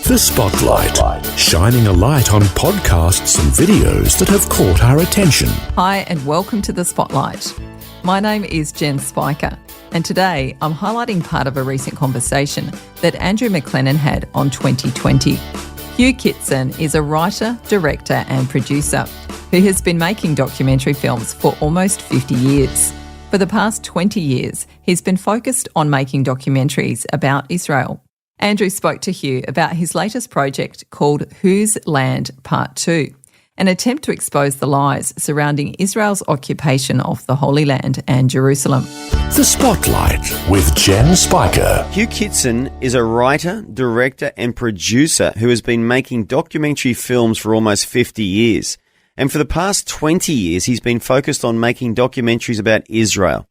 The Spotlight, shining a light on podcasts and videos that have caught our attention. Hi and welcome to The Spotlight. My name is Jen Spiker and today I'm highlighting part of a recent conversation that Andrew McLennan had on 2020. Hugh Kitson is a writer, director and producer who has been making documentary films for almost 50 years. For the past 20 years, he's been focused on making documentaries about Israel. Andrew spoke to Hugh about his latest project called Whose Land Part 2, an attempt to expose the lies surrounding Israel's occupation of the Holy Land and Jerusalem. The Spotlight with Jen Spiker. Hugh Kitson is a writer, director and producer who has been making documentary films for almost 50 years. And for the past 20 years, he's been focused on making documentaries about Israel.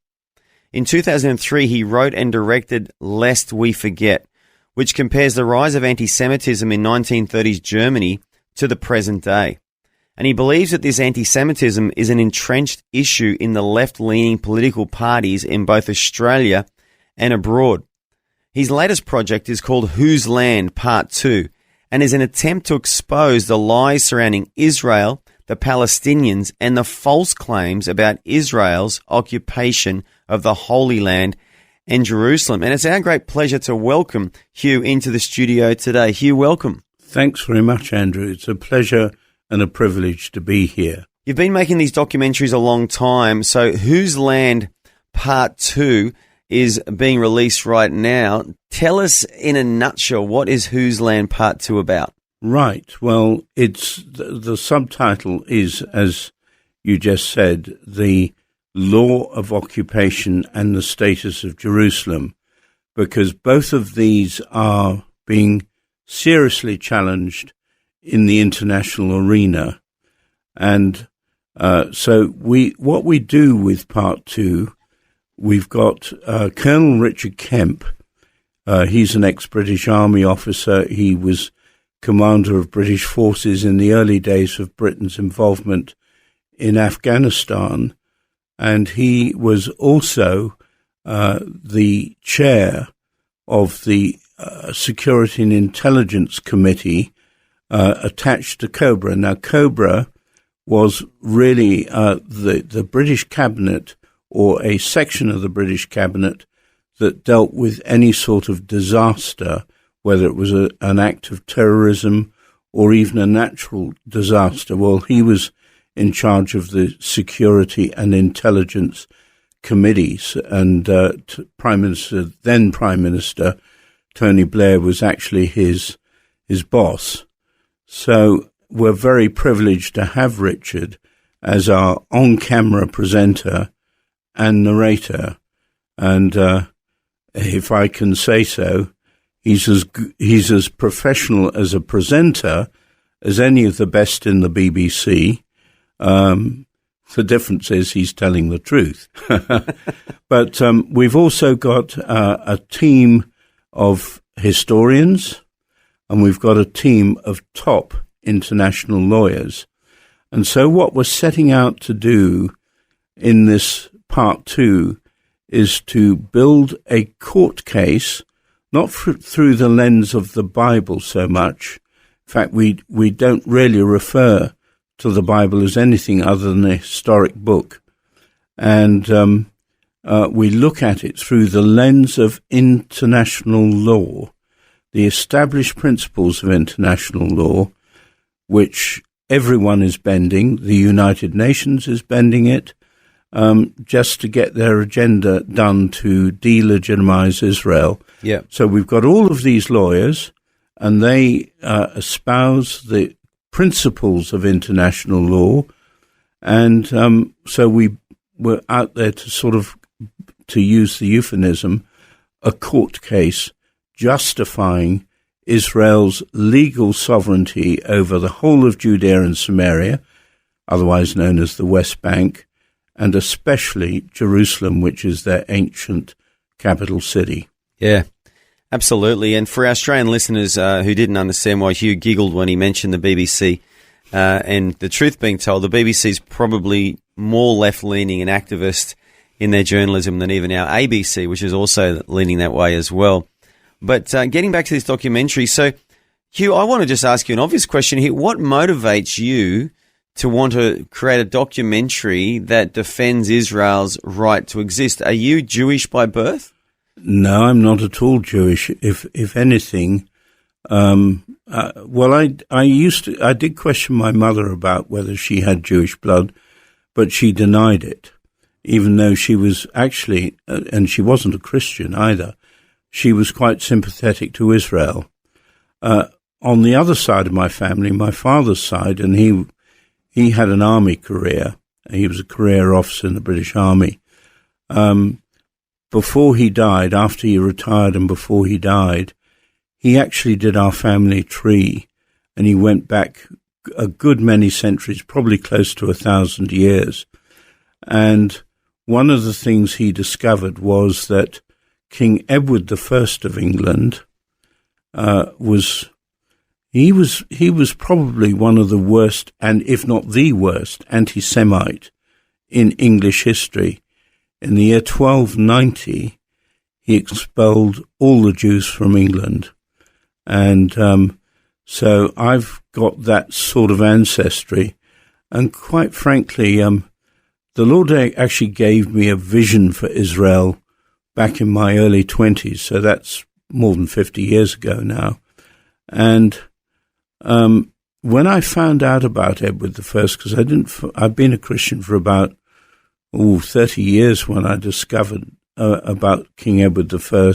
In 2003, he wrote and directed Lest We Forget, which compares the rise of anti-Semitism in 1930s Germany to the present day. And he believes that this anti-Semitism is an entrenched issue in the left-leaning political parties in both Australia and abroad. His latest project is called Whose Land Part 2 and is an attempt to expose the lies surrounding Israel, the Palestinians, and the false claims about Israel's occupation of the Holy Land and Jerusalem. And it's our great pleasure to welcome Hugh into the studio today. Hugh, welcome. Thanks very much, Andrew. It's a pleasure and a privilege to be here. You've been making these documentaries a long time, so Whose Land Part 2 is being released right now. Tell us in a nutshell, what is Whose Land Part 2 about? Right. Well, it's the subtitle is, as you just said, the law of occupation and the status of Jerusalem, because both of these are being seriously challenged in the international arena. And so what we do with Part 2, we've got Colonel Richard Kemp. He's an ex-British Army officer. He was commander of British forces in the early days of Britain's involvement in Afghanistan. And he was also the chair of the Security and Intelligence Committee attached to COBRA. Now, COBRA was really the British cabinet, or a section of the British cabinet, that dealt with any sort of disaster, whether it was an act of terrorism or even a natural disaster. Well, he was in charge of the Security and Intelligence Committees, and then Prime Minister Tony Blair was actually his boss. So we're very privileged to have Richard as our on-camera presenter and narrator, and if I can say so, he's as professional as a presenter as any of the best in the BBC. The difference is he's telling the truth. But we've also got a team of historians, and we've got a team of top international lawyers. And so what we're setting out to do in this Part 2 is to build a court case, not through the lens of the Bible so much. In fact, we don't really refer to the Bible as anything other than a historic book. And we look at it through the lens of international law, the established principles of international law, which everyone is bending. The United Nations is bending it, just to get their agenda done to delegitimize Israel. Yeah. So we've got all of these lawyers, and they espouse the principles of international law, and so we're out there to use the euphemism, a court case justifying Israel's legal sovereignty over the whole of Judea and Samaria, otherwise known as the West Bank, and especially Jerusalem, which is their ancient capital city. Yeah, absolutely. And for our Australian listeners who didn't understand why Hugh giggled when he mentioned the BBC, and the truth being told, the BBC is probably more left-leaning and activist in their journalism than even our ABC, which is also leaning that way as well. But getting back to this documentary, so Hugh, I want to just ask you an obvious question here. What motivates you to want to create a documentary that defends Israel's right to exist? Are you Jewish by birth? No, I'm not at all Jewish. If anything, I did question my mother about whether she had Jewish blood, but she denied it, even though she was actually, and she wasn't a Christian either, she was quite sympathetic to Israel. On the other side of my family, my father's side, and he had an army career. He was a career officer in the British Army. Before he died, after he retired and before he died, he actually did our family tree, and he went back a good many centuries, probably close to 1,000 years. And one of the things he discovered was that King Edward I of England was probably one of the worst, and if not the worst, anti-Semite in English history. In the year 1290, he expelled all the Jews from England. And so I've got that sort of ancestry. And quite frankly, the Lord actually gave me a vision for Israel back in my early 20s. So that's more than 50 years ago now. And when I found out about Edward I, because I'd been a Christian for about 30 years when I discovered about King Edward I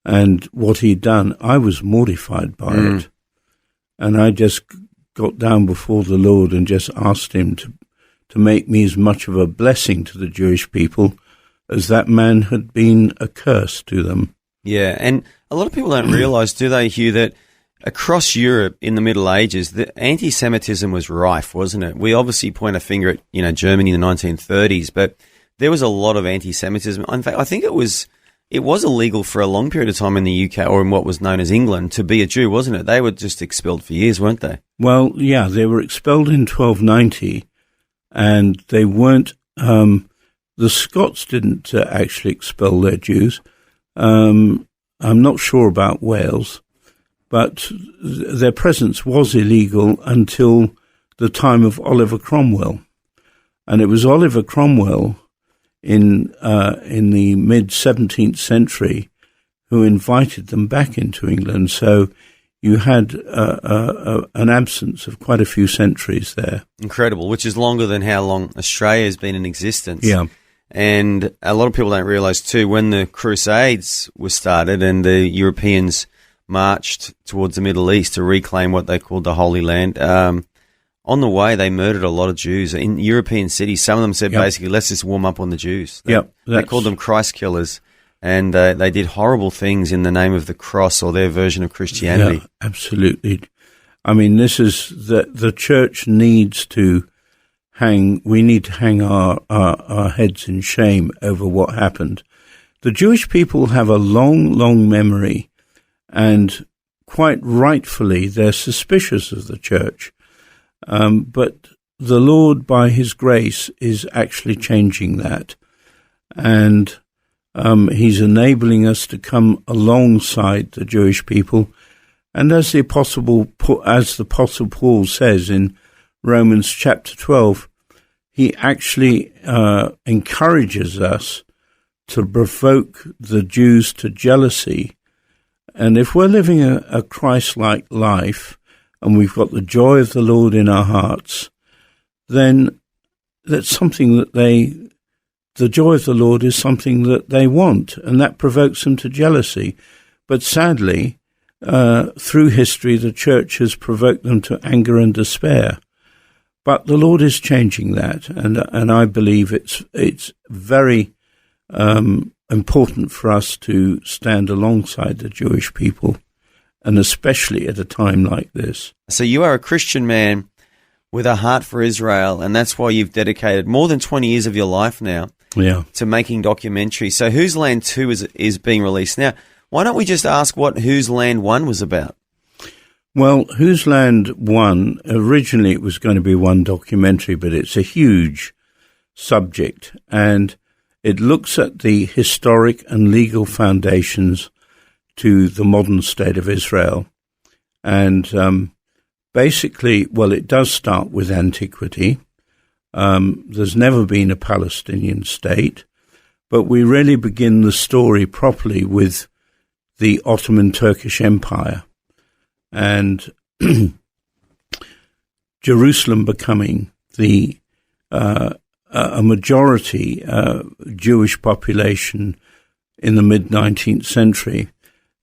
and what he'd done, I was mortified by it. And I just got down before the Lord and just asked him to make me as much of a blessing to the Jewish people as that man had been a curse to them. Yeah, and a lot of people don't realise, do they, Hugh, that across Europe in the Middle Ages, the anti-Semitism was rife, wasn't it? We obviously point a finger at, Germany in the 1930s, but there was a lot of anti-Semitism. In fact, I think it was illegal for a long period of time in the UK or in what was known as England to be a Jew, wasn't it? They were just expelled for years, weren't they? Well, yeah, they were expelled in 1290, and they weren't. The Scots didn't actually expel their Jews. I'm not sure about Wales, but their presence was illegal until the time of Oliver Cromwell. And it was Oliver Cromwell in the mid-17th century who invited them back into England. So you had an absence of quite a few centuries there. Incredible, which is longer than how long Australia has been in existence. Yeah. And a lot of people don't realise too, when the Crusades were started and the Europeans marched towards the Middle East to reclaim what they called the Holy Land, on the way they murdered a lot of Jews in European cities. Some of them said basically, let's just warm up on the Jews. They called them Christ killers, and they did horrible things in the name of the cross or their version of Christianity. Yeah, absolutely. I mean, this is the church needs to we need to hang our heads in shame over what happened. The Jewish people have a long, long memory, and quite rightfully they're suspicious of the church. But the Lord, by his grace, is actually changing that. And he's enabling us to come alongside the Jewish people. And as the Apostle Paul says in Romans chapter 12, he actually encourages us to provoke the Jews to jealousy. And if we're living a Christ-like life, and we've got the joy of the Lord in our hearts, then that's something that the joy of the Lord is something that they want, and that provokes them to jealousy. But sadly, through history, the church has provoked them to anger and despair. But the Lord is changing that, and I believe it's very important for us to stand alongside the Jewish people, and especially at a time like this. So you are a Christian man with a heart for Israel, and that's why you've dedicated more than 20 years of your life now to making documentaries. So Whose Land 2 is being released now. Why don't we just ask what Whose Land 1 was about? Well, Whose Land 1, originally it was going to be one documentary, but it's a huge subject, and it looks at the historic and legal foundations to the modern state of Israel. And basically, well, it does start with antiquity. There's never been a Palestinian state, but we really begin the story properly with the Ottoman Turkish Empire and Jerusalem becoming a majority Jewish population in the mid-19th century.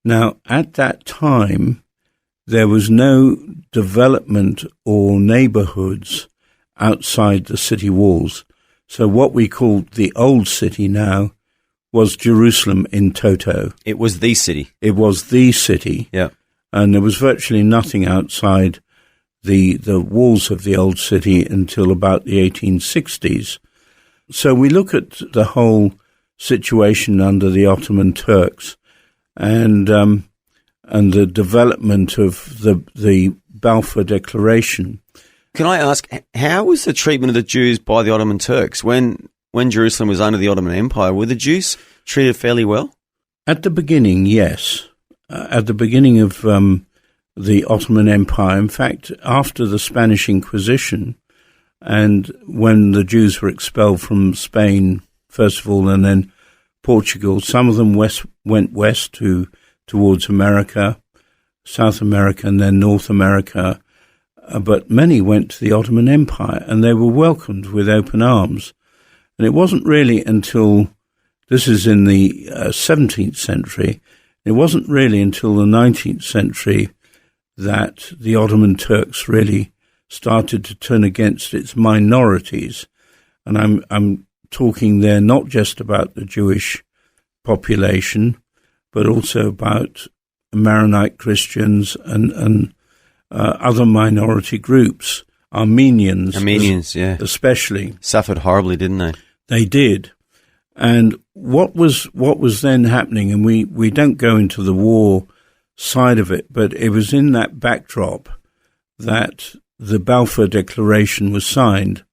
Now, at that time, there was no development or neighborhoods outside the city walls. So what we call the old city now was Jerusalem in toto. It was the city. It was the city. Yeah. And there was virtually nothing outside the walls of the old city until about the 1860s. So we look at the whole situation under the Ottoman Turks and the development of the Balfour Declaration. Can I ask, how was the treatment of the Jews by the Ottoman Turks? When Jerusalem was under the Ottoman Empire, were the Jews treated fairly well? At the beginning, yes. At the beginning of the Ottoman Empire, in fact, after the Spanish Inquisition, and when the Jews were expelled from Spain, first of all, and then Portugal, some of them went west towards America, South America, and then North America, but many went to the Ottoman Empire, and they were welcomed with open arms. And it wasn't really until, this is in the 17th century, it wasn't really until the 19th century that the Ottoman Turks really started to turn against its minorities. And I'm talking there not just about the Jewish population, but also about Maronite Christians and other minority groups, Armenians, yeah, especially suffered horribly, didn't they? They did. And what was then happening, and we don't go into the war side of it, but it was in that backdrop that the Balfour Declaration was signed.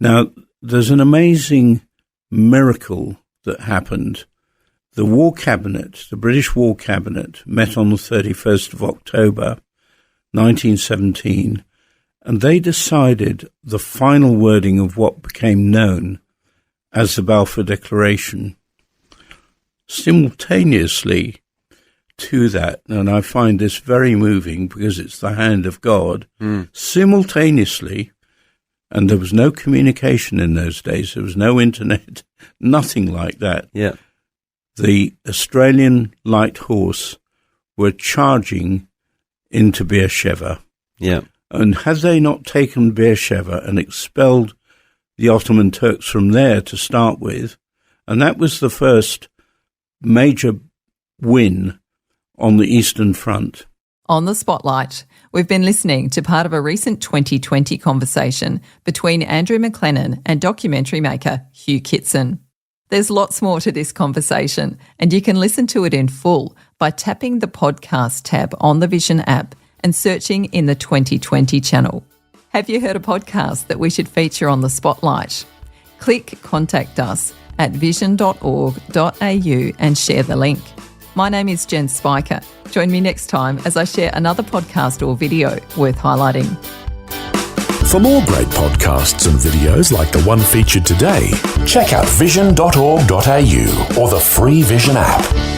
Now, there's an amazing miracle that happened. The War Cabinet, the British War Cabinet, met on the 31st of October, 1917, and they decided the final wording of what became known as the Balfour Declaration. Simultaneously to that, and I find this very moving because it's the hand of God, simultaneously, and there was no communication in those days, there was no internet, nothing like that. Yeah. The Australian light horse were charging into Beersheba. Yeah. And had they not taken Beersheba and expelled the Ottoman Turks from there to start with, and that was the first major win on the Eastern Front. On the Spotlight, we've been listening to part of a recent 2020 conversation between Andrew McLennan and documentary maker Hugh Kitson. There's lots more to this conversation, and you can listen to it in full by tapping the podcast tab on the Vision app and searching in the 2020 channel. Have you heard a podcast that we should feature on the Spotlight? Click Contact Us at vision.org.au and share the link. My name is Jen Spiker. Join me next time as I share another podcast or video worth highlighting. For more great podcasts and videos like the one featured today, check out vision.org.au or the free Vision app.